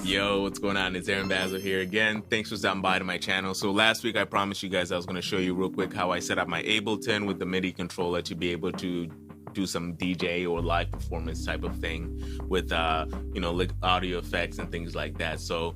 Yo, what's going on? It's Aaron Bazil here again. Thanks for stopping by to my channel. So last week I promised you guys I was going to show you real quick how I set up my Ableton with the MIDI controller to be able to do some DJ or live performance type of thing with like audio effects and things like that. So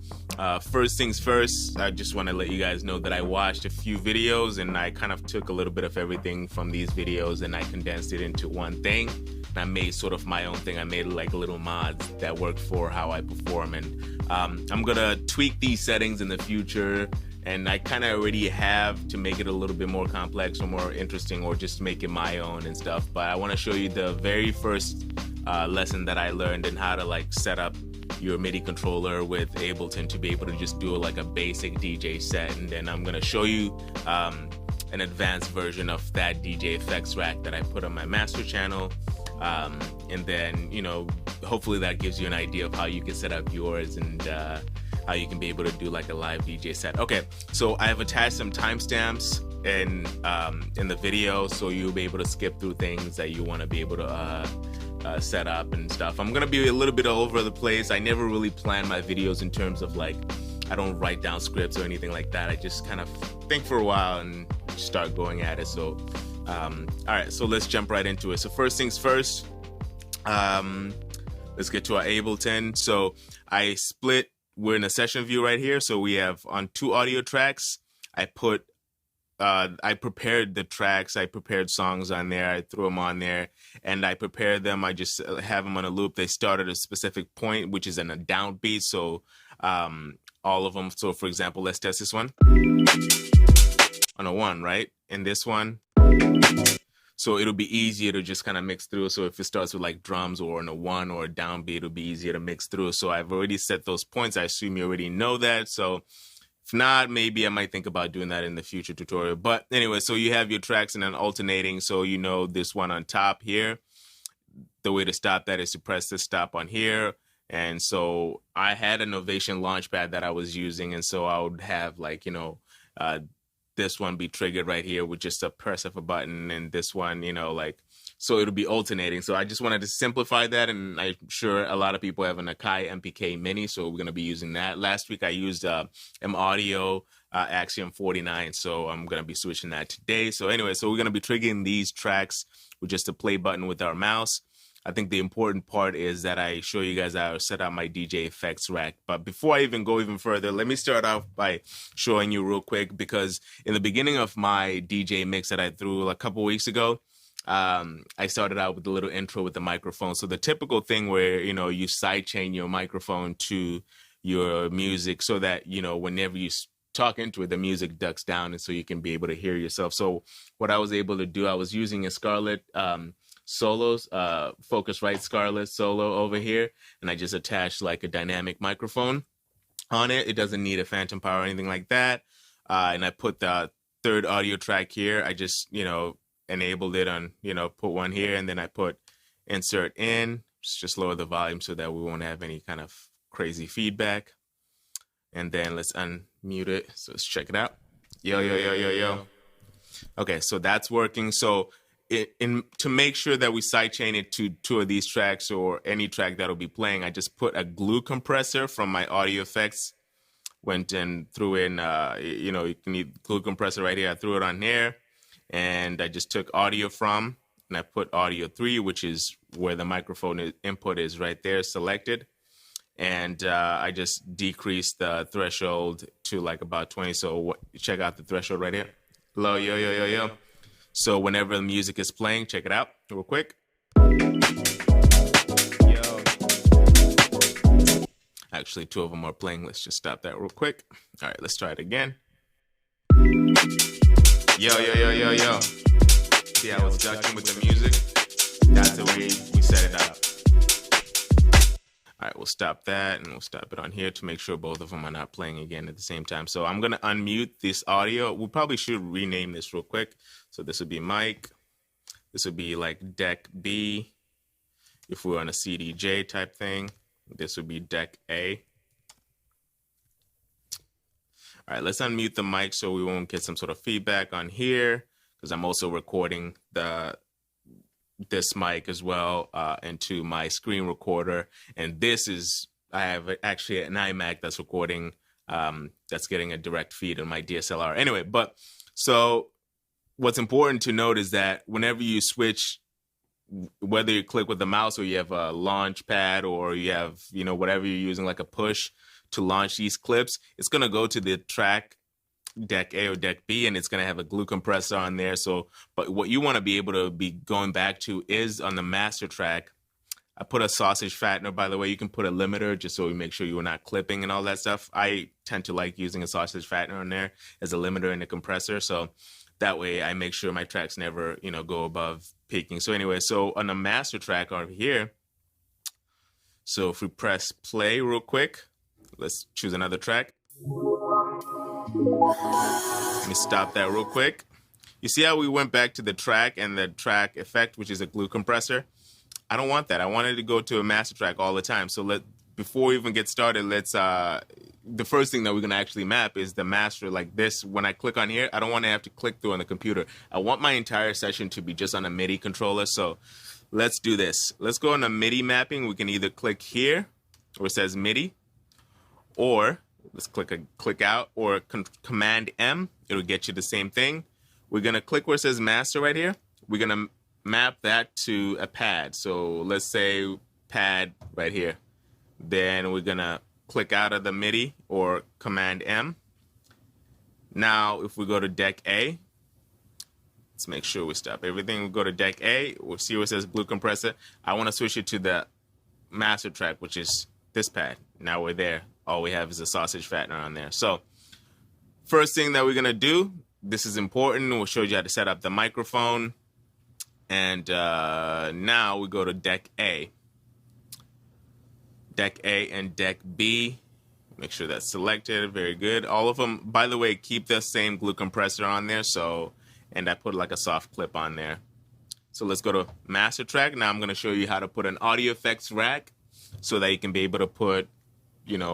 first things first, I just want to let you guys know that I watched a few videos and I kind of took a little bit of everything from these videos and I condensed it into one thing. And I made sort of my own thing. I made like little mods that work for how I perform, and I'm gonna tweak these settings in the future, and I kind of already have to make it a little bit more complex or more interesting, or just make it my own and stuff. But I want to show you the very first lesson that I learned in how to like set up your MIDI controller with Ableton to be able to just do like a basic DJ set. And then I'm gonna show you an advanced version of that DJ effects rack that I put on my master channel. And then, hopefully that gives you an idea of how you can set up yours and how you can be able to do like a live DJ set. Okay, so I have attached some timestamps in the video, so you'll be able to skip through things that you want to be able to set up and stuff. I'm gonna be a little bit all over the place. I never really plan my videos in terms of like, I don't write down scripts or anything like that. I just kind of think for a while and start going at it. So all right, so let's jump right into it. So first things first, let's get to our Ableton. So we're in a session view right here. So we have on 2 audio tracks. I prepared the tracks. I prepared songs on there. I threw them on there and I prepared them. I just have them on a loop. They start at a specific point, which is in a downbeat. So all of them. So for example, let's test this one on a 1, right? And this one. So it'll be easier to just kind of mix through. So if it starts with like drums or in a 1 or a downbeat, it'll be easier to mix through. So I've already set those points. I assume you already know that. So if not, maybe I might think about doing that in the future tutorial. But anyway, so you have your tracks and then alternating. So this one on top here, the way to stop that is to press the stop on here. And so I had an Novation Launchpad that I was using. And so I would have like, this one be triggered right here with just a press of a button, and this one, so it'll be alternating. So I just wanted to simplify that, and I'm sure a lot of people have an Akai MPK Mini, so we're going to be using that. Last week I used M Audio Axiom 49, so I'm going to be switching that today. So anyway, so we're going to be triggering these tracks with just a play button with our mouse. I think the important part is that I show you guys how to set up my DJ effects rack. But before I even go even further, let me start off by showing you real quick, because in the beginning of my DJ mix that I threw a couple weeks ago, I started out with a little intro with the microphone. So the typical thing where, you sidechain your microphone to your music so that, whenever you talk into it, the music ducks down and so you can be able to hear yourself. So what I was able to do, I was using a Scarlett Solos, Focusrite Scarlett Solo over here, and I just attached like a dynamic microphone on it. It doesn't need a phantom power or anything like that. And I put the 3rd audio track here. I just, enabled it on, put one here, and then I put insert in, just lower the volume so that we won't have any kind of crazy feedback. And then let's unmute it. So let's check it out. Yo, yo, yo, yo, yo. Okay, so that's working. So to make sure that we sidechain it to 2 of these tracks or any track that'll be playing, I just put a glue compressor from my audio effects. Went and threw in, you can need glue compressor right here. I threw it on here, and I just took audio from, and I put audio 3, which is where the microphone input is right there selected. And I just decreased the threshold to like about 20. So check out the threshold right here. Hello, yo, yo, yo, yo. So whenever the music is playing, check it out real quick. Yo. Actually, 2 of them are playing. Let's just stop that real quick. All right, let's try it again. Yo, yo, yo, yo, yo. See how it's ducking with the music? That's the way we set it up. All right, we'll stop that, and we'll stop it on here to make sure both of them are not playing again at the same time. So I'm going to unmute this audio. We probably should rename this real quick. So this would be mic. This would be like deck B. If we're on a CDJ type thing, this would be deck A. All right, let's unmute the mic so we won't get some sort of feedback on here, because I'm also recording this mic as well into my screen recorder, and this is I have actually an iMac that's recording, that's getting a direct feed on my DSLR. Anyway, but so what's important to note is that whenever you switch, whether you click with the mouse or you have a launch pad or you have, whatever you're using, like a push to launch these clips, it's going to go to the track deck A or deck B, and it's going to have a glue compressor on there. So, but what you want to be able to be going back to is on the master track. I put a sausage fattener, by the way. You can put a limiter just so we make sure you're not clipping and all that stuff. I tend to like using a sausage fattener on there as a limiter and a compressor. So that way I make sure my tracks never, go above peaking. So anyway, so on the master track over here, so if we press play real quick, let's choose another track. Let me stop that real quick. You see how we went back to the track and the track effect, which is a glue compressor? I don't want that. I wanted to go to a master track all the time. So before we even get started, let's the first thing that we're going to actually map is the master like this. When I click on here, I don't want to have to click through on the computer. I want my entire session to be just on a MIDI controller. So let's do this. Let's go on a MIDI mapping. We can either click here where it says MIDI, or let's click out, or Command M. It'll get you the same thing. We're going to click where it says master right here. We're going to map that to a pad. So let's say pad right here. Then we're going to click out of the MIDI or Command M. Now, if we go to deck A, let's make sure we stop everything. We go to deck A. We'll see where it says glue compressor. I want to switch it to the master track, which is this pad. Now we're there. All we have is a sausage fattener on there. So first thing that we're going to do, this is important. We'll show you how to set up the microphone. And now we go to deck A. Deck A and deck B. Make sure that's selected. Very good. All of them, by the way, keep the same glue compressor on there. So, and I put like a soft clip on there. So let's go to master track. Now I'm going to show you how to put an audio effects rack so that you can be able to put,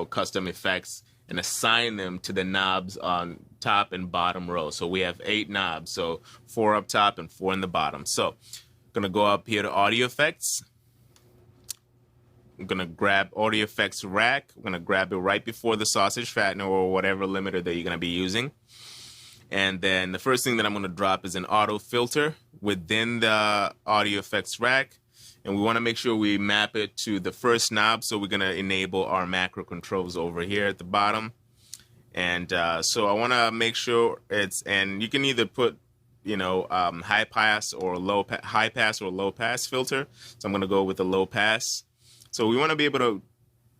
custom effects and assign them to the knobs on top and bottom row. So we have 8 knobs. So 4 up top and 4 in the bottom. So I'm going to go up here to audio effects. I'm going to grab audio effects rack. I'm going to grab it right before the sausage fattener or whatever limiter that you're going to be using. And then the first thing that I'm going to drop is an auto filter within the audio effects rack. And we want to make sure we map it to the first knob. So we're going to enable our macro controls over here at the bottom. And so I want to make sure and you can either put, high pass or high pass or low pass filter. So I'm going to go with the low pass. So we want to be able to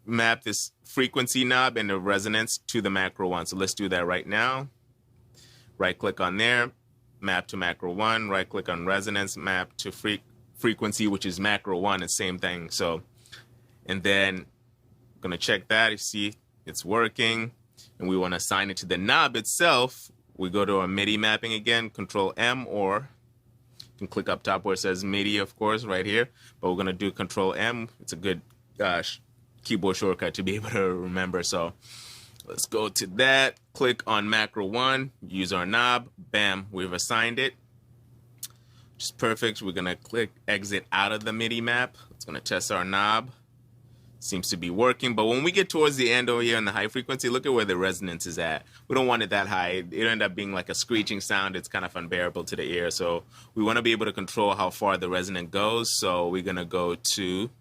map this frequency knob and the resonance to the macro one. So let's do that right now. Right click on there, map to macro one, right click on resonance, map to frequency, which is macro one, and same thing. So, and then I'm going to check that. You see it's working, and we want to assign it to the knob itself. We go to our MIDI mapping again, Control M, or you can click up top where it says MIDI, of course, right here. But we're going to do Control M. It's a good keyboard shortcut to be able to remember. So let's go to that. Click on macro one, use our knob. Bam, we've assigned it. Which is perfect. We're going to click exit out of the MIDI map. It's going to test our knob. Seems to be working. But when we get towards the end over here in the high frequency, look at where the resonance is at. We don't want it that high. It'll end up being like a screeching sound. It's kind of unbearable to the ear. So we want to be able to control how far the resonance goes. So we're going to go to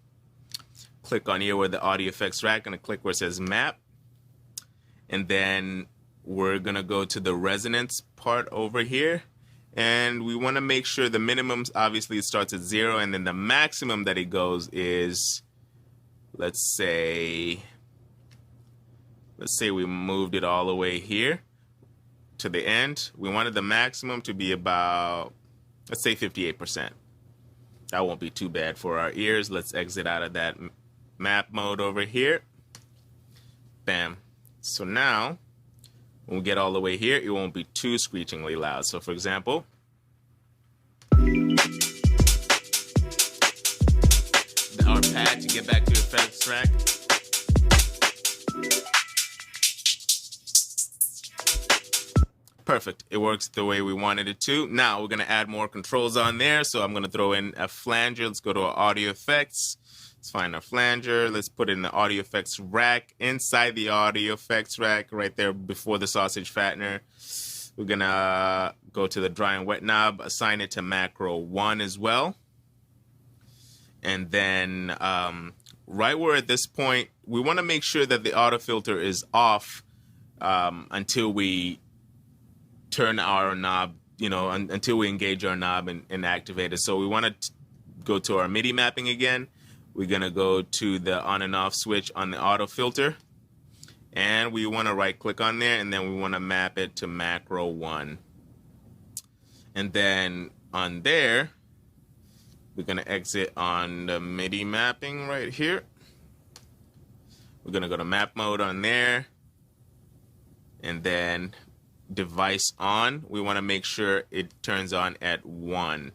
click on here where the audio effects rack. Going to click where it says map. And then we're going to go to the resonance part over here. And we want to make sure the minimum, obviously, it starts at 0. And then the maximum that it goes is, let's say we moved it all the way here to the end. We wanted the maximum to be about, let's say 58%. That won't be too bad for our ears. Let's exit out of that map mode over here. Bam. So now, when we get all the way here, it won't be too screechingly loud. So for example, our pad to get back to the effects track. Perfect. It works the way we wanted it to. Now we're going to add more controls on there. So I'm going to throw in a flanger. Let's go to our audio effects. Let's find our flanger. Let's put it in the audio effects rack. Inside the audio effects rack, right there before the sausage fattener, we're gonna go to the dry and wet knob, assign it to macro 1 as well. And then right where at this point, we want to make sure that the auto filter is off until we turn our knob, you know, until we engage our knob and activate it. So we want to go to our MIDI mapping again. We're going to go to the on and off switch on the auto filter. And we want to right click on there, and then we want to map it to macro 1. And then on there, we're going to exit on the MIDI mapping right here. We're going to go to map mode on there. And then device on, we want to make sure it turns on at 1.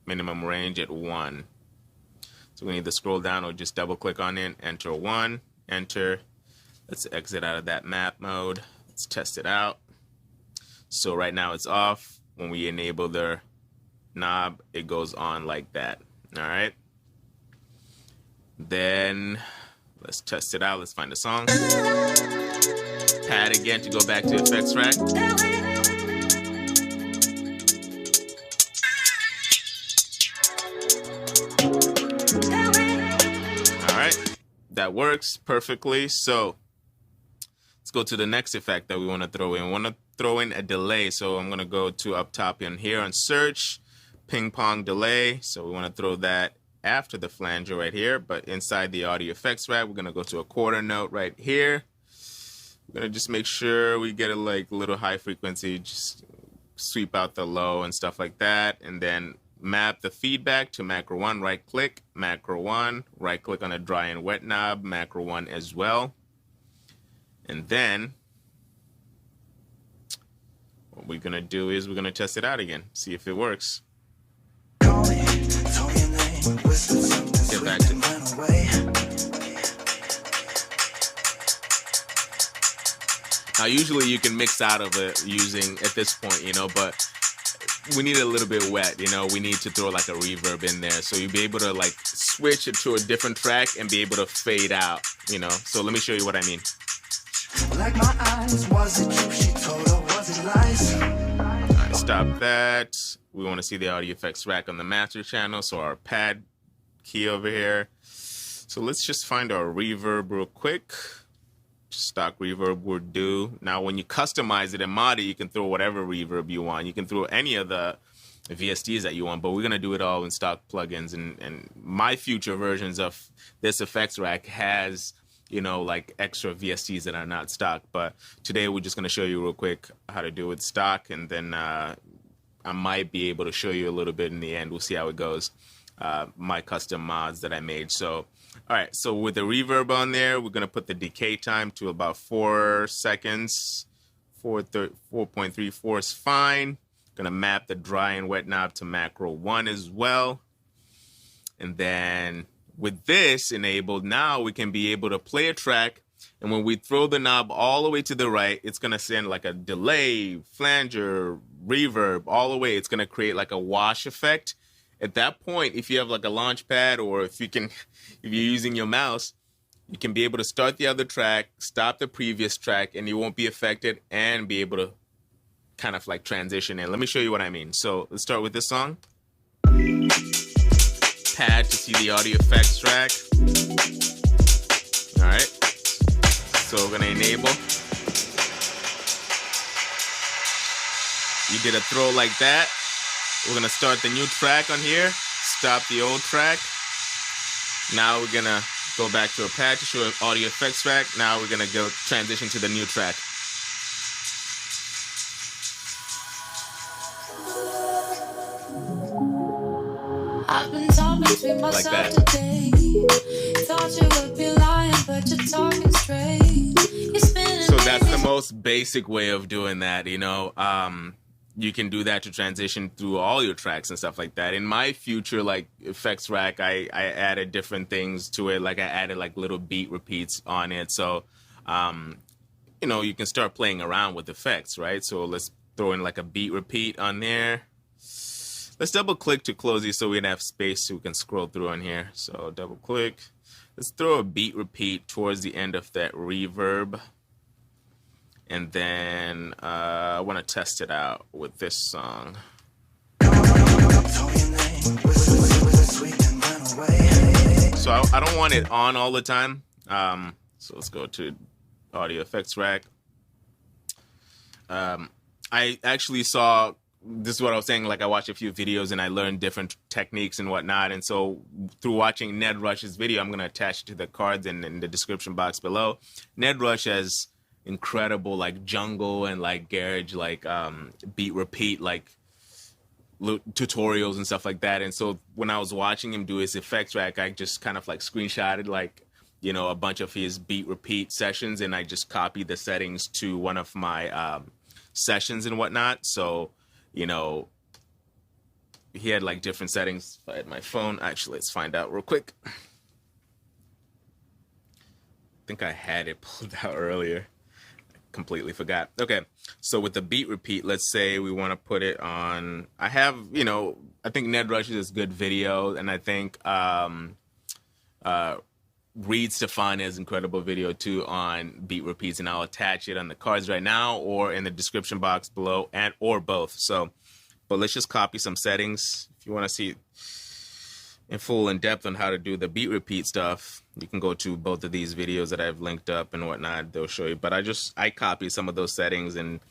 Minimum range at 1. So we need to scroll down or just double click on it, enter 1, enter. Let's exit out of that map mode. Let's test it out. So right now it's off. When we enable the knob, it goes on like that. All right. Then let's test it out. Let's find a song. Pad again to go back to effects rack. All right, that works perfectly. So let's go to the next effect that we want to throw in. We want to throw in a delay. So I'm going to go to up top in here on search, ping pong delay. So we want to throw that after the flanger right here, but inside the audio effects rack, we're going to go to a quarter note right here. We're going to just make sure we get a little high frequency, just sweep out the low and stuff like that. And then map the feedback to macro 1, right click, macro 1, right click on the dry and wet knob, macro 1 as well. And then what we're going to do is we're going to test it out again, see if it works. Get back to now, usually you can mix out of it using at this point, you know, but we need it a little bit wet, you know. We need to throw like a reverb in there, so you'll be able to like switch it to a different track and be able to fade out, you know. So let me show you what I mean. Like my eyes, was it true she told her, was it lies? All right, stop that. We want to see the audio effects rack on the master channel, so our pad key over here. So let's just find our reverb real quick. Stock reverb would do. Now when you customize it in midi, you can throw whatever reverb you want. You can throw any of the VSTs that you want, but we're going to do it all in stock plugins. And my future versions of this effects rack has, you know, like extra VSTs that are not stock. But today we're just going to show you real quick how to do it stock, and then I might be able to show you a little bit in the end. We'll see how it goes. My custom mods that I made. So all right, so with the reverb on there, we're going to put the decay time to about 4 seconds. 4.34 is fine. Going to map the dry and wet knob to macro 1 as well. And then with this enabled, now we can be able to play a track. And when we throw the knob all the way to the right, it's going to send like a delay, flanger, reverb all the way. It's going to create like a wash effect. At that point, if you have like a launch pad, or if you're using your mouse, you can be able to start the other track, stop the previous track, and you won't be affected, and be able to kind of like transition in. Let me show you what I mean. So let's start with this song. Pad to see the audio effects track. All right. So we're going to enable. You did a throw like that. We're going to start the new track on here, stop the old track. Now we're going to go back to a pad to show an audio effects track. Now we're going to go transition to the new track. I've been talking to myself like that. Today. Thought you would be lying, but you're talking straight. So that's the most basic way of doing that, you know. You can do that to transition through all your tracks and stuff like that. In my future, like effects rack, I added different things to it. Like I added like little beat repeats on it. So, you know, you can start playing around with effects, right? So let's throw in like a beat repeat on there. let's double click to close these so we can have space so we can scroll through on here. So double click. Let's throw a beat repeat towards the end of that reverb. And then I want to test it out with this song. So I don't want it on all the time. So let's go to audio effects rack. I actually saw, this is what I was saying, like I watched a few videos and I learned different techniques and whatnot. And so through watching Ned Rush's video, I'm going to attach it to the cards and in the description box below. Ned Rush has incredible like jungle and like garage, like beat repeat, like tutorials and stuff like that. And so when I was watching him do his effects rack, I just kind of like screenshotted like, you know, a bunch of his beat repeat sessions, and I just copied the settings to one of my sessions and whatnot. So, you know, he had like different settings. If I had my phone, actually, let's find out real quick. I think I had it pulled out earlier. I completely forgot. Okay, so with the beat repeat, let's say we want to put it on, I have, you know, I think Ned Rush is a good video, and I think Reed Stefan has incredible video too on beat repeats, and I'll attach it on the cards right now or in the description box below, and or both. So, but let's just copy some settings. If you want to see in full in depth on how to do the beat repeat stuff, you can go to both of these videos that I've linked up and whatnot. They'll show you. But I copied some of those settings, and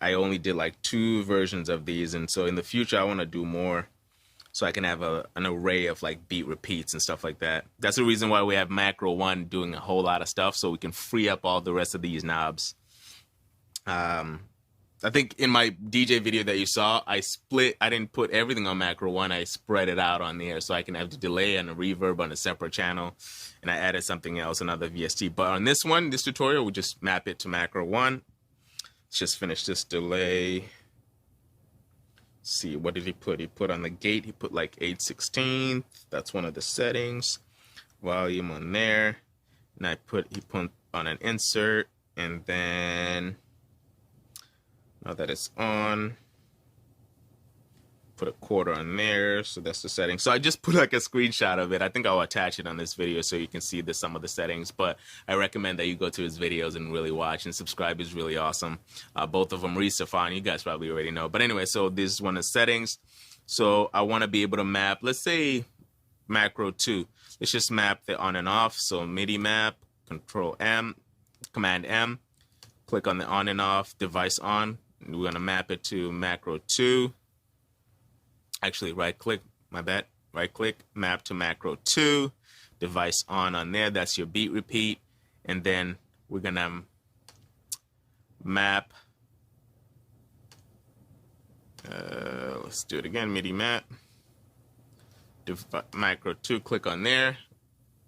I only did like 2 versions of these, and so in the future I want to do more, so I can have an array of like beat repeats and stuff like that. That's the reason why we have Macro 1 doing a whole lot of stuff, so we can free up all the rest of these knobs. I think in my DJ video that you saw, I didn't put everything on Macro 1, I spread it out on there so I can have the delay and a reverb on a separate channel, and I added something else, another VST. But on this one, this tutorial, we just map it to Macro 1. Let's just finish this delay. See, what did he put? He put on the gate, he put like 8/16. That's one of the settings. Volume on there. And he put on an insert, and then now that it's on, put a quarter on there. So that's the setting. So I just put like a screenshot of it. I think I'll attach it on this video so you can see some of the settings, but I recommend that you go to his videos and really watch, and subscribe is really awesome. Both of them, Reed Stefan, you guys probably already know. But anyway, so this is one of the settings. So I want to be able to map, let's say Macro 2. Let's just map the on and off. So MIDI map, Control M, Command M, click on the on and off, device on. And we're going to map it to Macro 2. Actually, right click, my bad. Right click, map to Macro 2, device on there. That's your beat repeat. And then we're going to map. Let's do it again, MIDI map. Macro 2, click on there.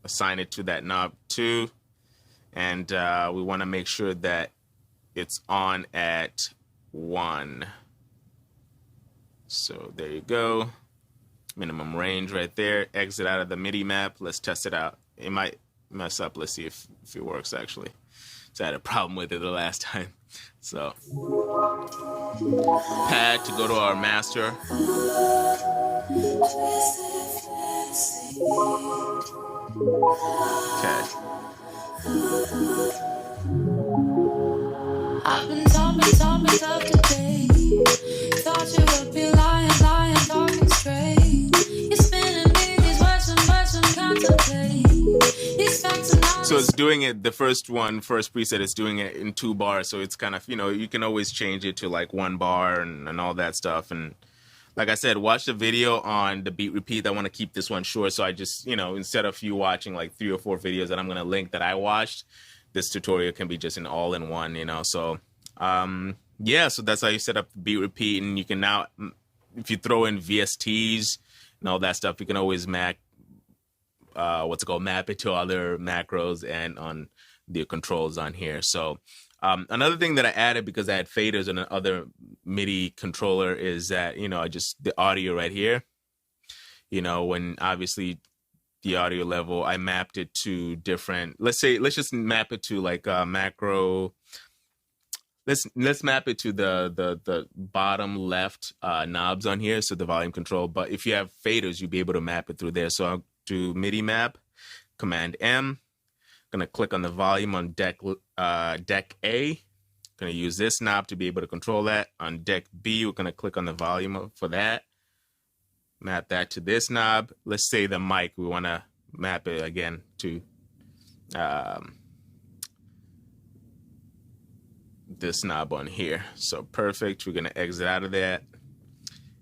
Assign it to that knob 2. And we want to make sure that it's on at 1. So there you go. Minimum range right there. Exit out of the MIDI map. Let's test it out. It might mess up. Let's see if it works actually. So I had a problem with it the last time. So pad to go to our master. Okay. I've been taught myself today. Thought you would be lying, talking straight. You're spinning me these words and contemplate. These facts and knowledge. So it's doing it, the first preset is doing it in 2 bars. So it's kind of, you know, you can always change it to like 1 bar and all that stuff. And like I said, watch the video on the beat repeat. I want to keep this one short. So I just, you know, instead of you watching like 3 or 4 videos that I'm going to link that I watched, this tutorial can be just an all-in-one, you know. So yeah, so that's how you set up the beat repeat. And you can now, if you throw in VSTs and all that stuff, you can always map it to other macros and on the controls on here. So another thing that I added, because I had faders on another MIDI controller, is that, you know, the audio right here, you know, when obviously the audio level, I mapped it to different, let's just map it to like macro let's map it to the bottom left knobs on here, so the volume control. But if you have faders, you'll be able to map it through there. So I'll do MIDI map, Command M. Gonna click on the volume on deck A. Gonna use this knob to be able to control that. On deck B, we're gonna click on the volume for that. Map that to this knob. Let's say the mic, we wanna map it again to this knob on here. So perfect. We're gonna exit out of that,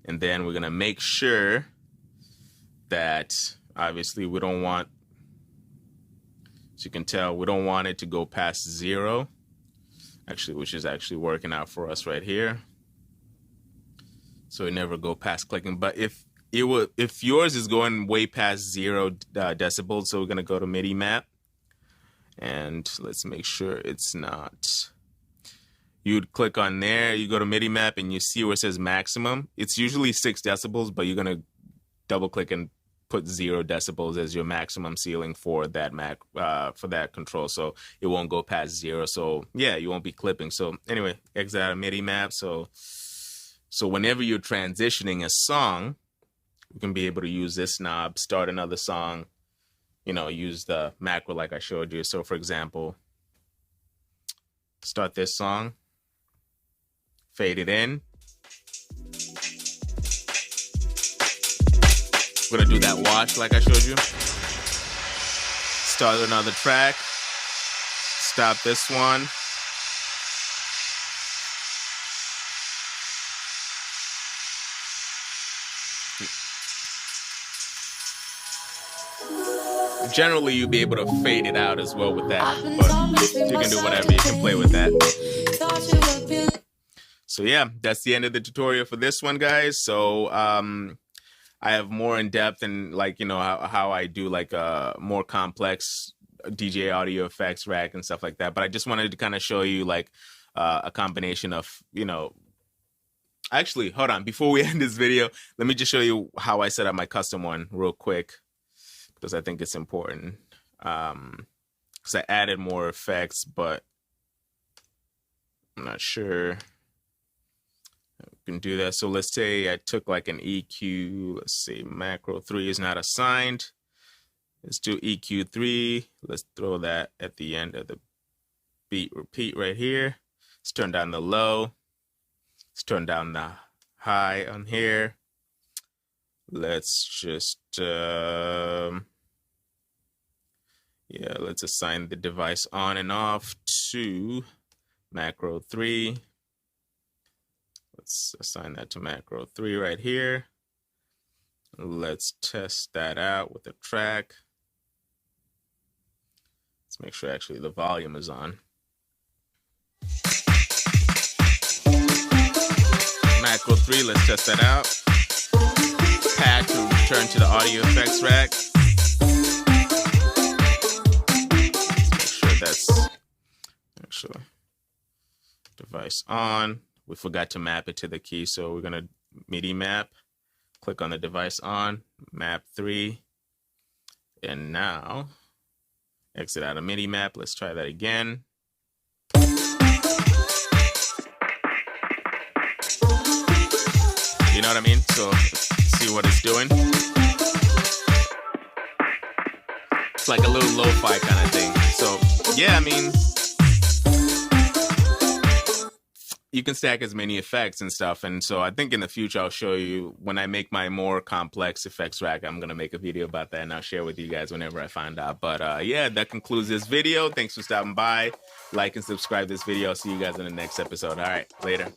and then we're gonna make sure that obviously we don't want, as you can tell, we don't want it to go past 0, actually, which is actually working out for us right here. So we never go past clicking. But if yours is going way past 0 decibels, so we're gonna go to MIDI map, and let's make sure it's not. You'd click on there, you go to MIDI map, and you see where it says maximum. It's usually 6 decibels, but you're gonna double click and put 0 decibels as your maximum ceiling for that for that control, so it won't go past 0. So yeah, you won't be clipping. So anyway, exit out of MIDI map. So whenever you're transitioning a song, you can be able to use this knob, start another song, you know, use the macro like I showed you. So for example, start this song, fade it in. We're gonna do that wash like I showed you. Start another track, stop this one. Generally, you'll be able to fade it out as well with that, but you can do whatever, you can play with that. So yeah, that's the end of the tutorial for this one, guys. So I have more in depth and, like, you know, how I do like a more complex DJ audio effects rack and stuff like that. But I just wanted to kind of show you like a combination of, you know, actually, hold on, before we end this video, let me just show you how I set up my custom one real quick, because I think it's important. Because I added more effects, but I'm not sure I can do that. So let's say I took like an EQ, let's say macro 3 is not assigned. Let's do EQ 3. Let's throw that at the end of the beat repeat right here. Let's turn down the low. Let's turn down the high on here. Let's just, yeah, let's assign the device on and off to macro 3. Let's assign that to macro 3 right here. Let's test that out with the track. Let's make sure actually the volume is on. Macro 3, let's test that out. Pad to return to the audio effects rack. Let's make sure that's actually device on. We forgot to map it to the key, so we're gonna MIDI map, click on the device on, map 3, and now exit out of MIDI map. Let's try that again. You know what I mean? So see what it's doing. It's like a little lo-fi kind of thing. So yeah, I mean, you can stack as many effects and stuff. And so I think in the future, I'll show you when I make my more complex effects rack. I'm going to make a video about that, and I'll share with you guys whenever I find out. But yeah, that concludes this video. Thanks for stopping by. Like and subscribe this video. I'll see you guys in the next episode. All right, later.